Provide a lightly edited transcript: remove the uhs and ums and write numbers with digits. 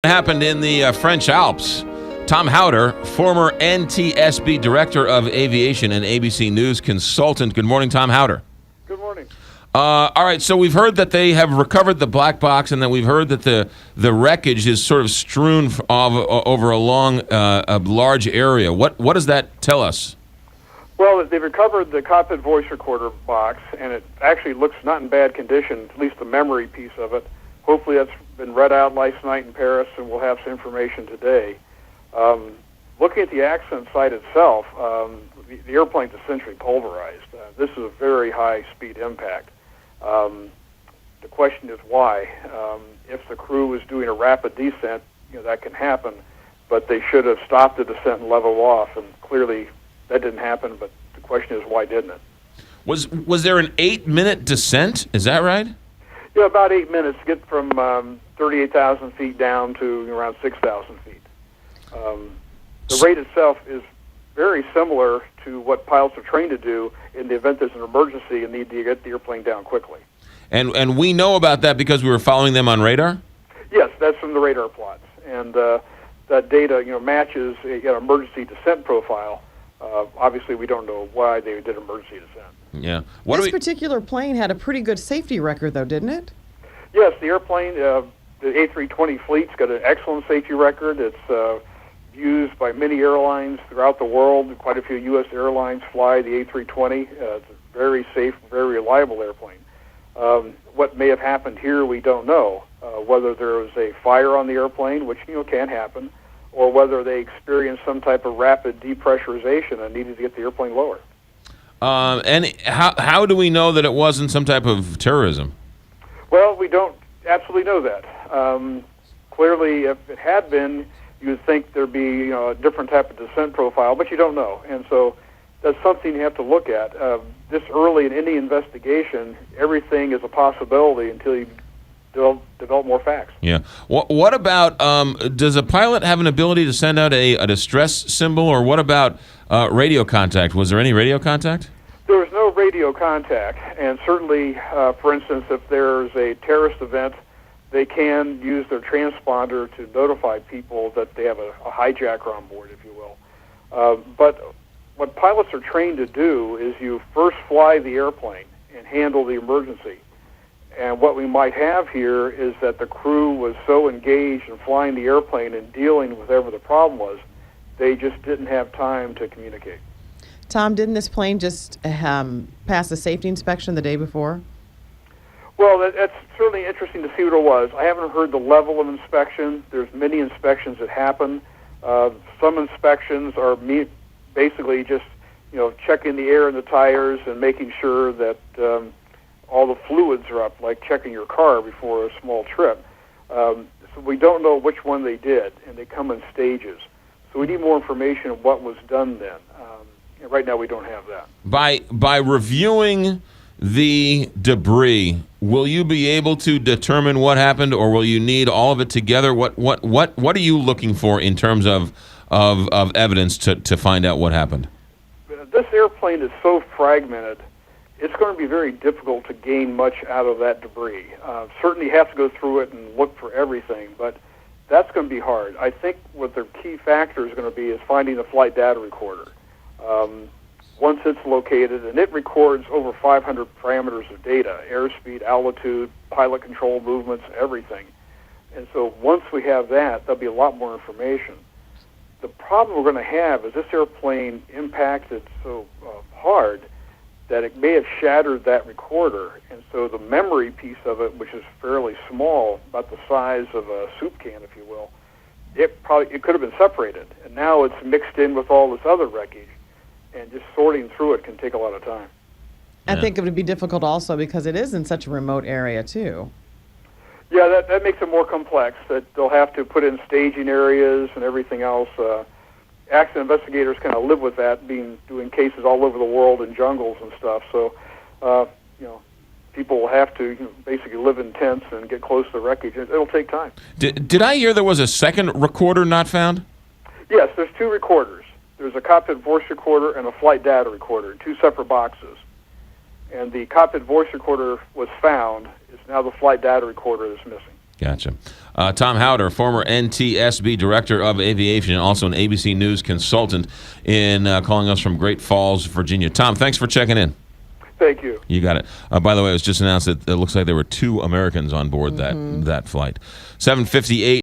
Happened in the French Alps. Tom Howder, former NTSB Director of Aviation and ABC News consultant. Good morning, Tom Howder. Good morning. All right, so we've heard that they have recovered the black box, and then we've heard that the wreckage is sort of strewn over a large area. What does that tell us? Well, they've recovered the cockpit voice recorder box, and it actually looks not in bad condition, at least the memory piece of it. Hopefully that's been read out last night in Paris, and we'll have some information today. Looking at the accident site itself, the airplane's essentially pulverized. This is a very high-speed impact. The question is why. If the crew was doing a rapid descent, that can happen, but they should have stopped the descent and leveled off, and clearly that didn't happen, but the question is why didn't it? Was there an 8-minute descent? Is that right? Yeah, about 8 minutes to get from 38,000 feet down to around 6,000 feet. The rate itself is very similar to what pilots are trained to do in the event there's an emergency and need to get the airplane down quickly. And we know about that because we were following them on radar? Yes, that's from the radar plots. And that data matches an emergency descent profile. Obviously, we don't know why they did emergency descent. Yeah. This particular plane had a pretty good safety record, though, didn't it? Yes, the airplane, the A320 fleet's got an excellent safety record. It's used by many airlines throughout the world. Quite a few U.S. airlines fly the A320. It's a very safe, very reliable airplane. What may have happened here, we don't know. Whether there was a fire on the airplane, which can happen, or whether they experienced some type of rapid depressurization and needed to get the airplane lower. And how do we know that it wasn't some type of terrorism? Well, we don't absolutely know that. Clearly, if it had been, you would think there'd be a different type of descent profile, but you don't know. And so that's something you have to look at. This early in any investigation, everything is a possibility until you develop more facts. Yeah. What about, does a pilot have an ability to send out a distress symbol, or what about radio contact? Was there any radio contact? There was no radio contact, and certainly, for instance, if there's a terrorist event, they can use their transponder to notify people that they have a hijacker on board, if you will. But what pilots are trained to do is you first fly the airplane and handle the emergency. And what we might have here is that the crew was so engaged in flying the airplane and dealing with whatever the problem was, they just didn't have time to communicate. Tom, didn't this plane just pass a safety inspection the day before? Well, that's certainly interesting to see what it was. I haven't heard the level of inspection. There's many inspections that happen. Some inspections are basically just, checking the air in the tires and making sure that all the fluids are up, like checking your car before a small trip. So we don't know which one they did, and they come in stages. So we need more information on what was done then. And right now we don't have that. By reviewing the debris, will you be able to determine what happened, or will you need all of it together? What are you looking for in terms of evidence to find out what happened? This airplane is so fragmented, it's going to be very difficult to gain much out of that debris. Certainly you have to go through it and look for everything, but that's going to be hard. I think what the key factor is going to be is finding the flight data recorder. Once it's located, and it records over 500 parameters of data, airspeed, altitude, pilot control movements, everything. And so once we have that, there'll be a lot more information. The problem we're going to have is this airplane impacted so hard that it may have shattered that recorder, and so the memory piece of it, which is fairly small, about the size of a soup can, if you will, it could have been separated, and now it's mixed in with all this other wreckage, and just sorting through it can take a lot of time. I think it would be difficult also because it is in such a remote area, too. Yeah, that makes it more complex, that they'll have to put in staging areas and everything else. Accident investigators kind of live with that, doing cases all over the world in jungles and stuff. So, people will have to basically live in tents and get close to the wreckage. It'll take time. Did I hear there was a second recorder not found? Yes, there's two recorders. There's a cockpit voice recorder and a flight data recorder in two separate boxes. And the cockpit voice recorder was found. It's now the flight data recorder that's missing. Gotcha. Tom Howder, former NTSB Director of Aviation, and also an ABC News consultant, in calling us from Great Falls, Virginia. Tom, thanks for checking in. Thank you. You got it. By the way, it was just announced that it looks like there were 2 Americans on board that flight. 7:58.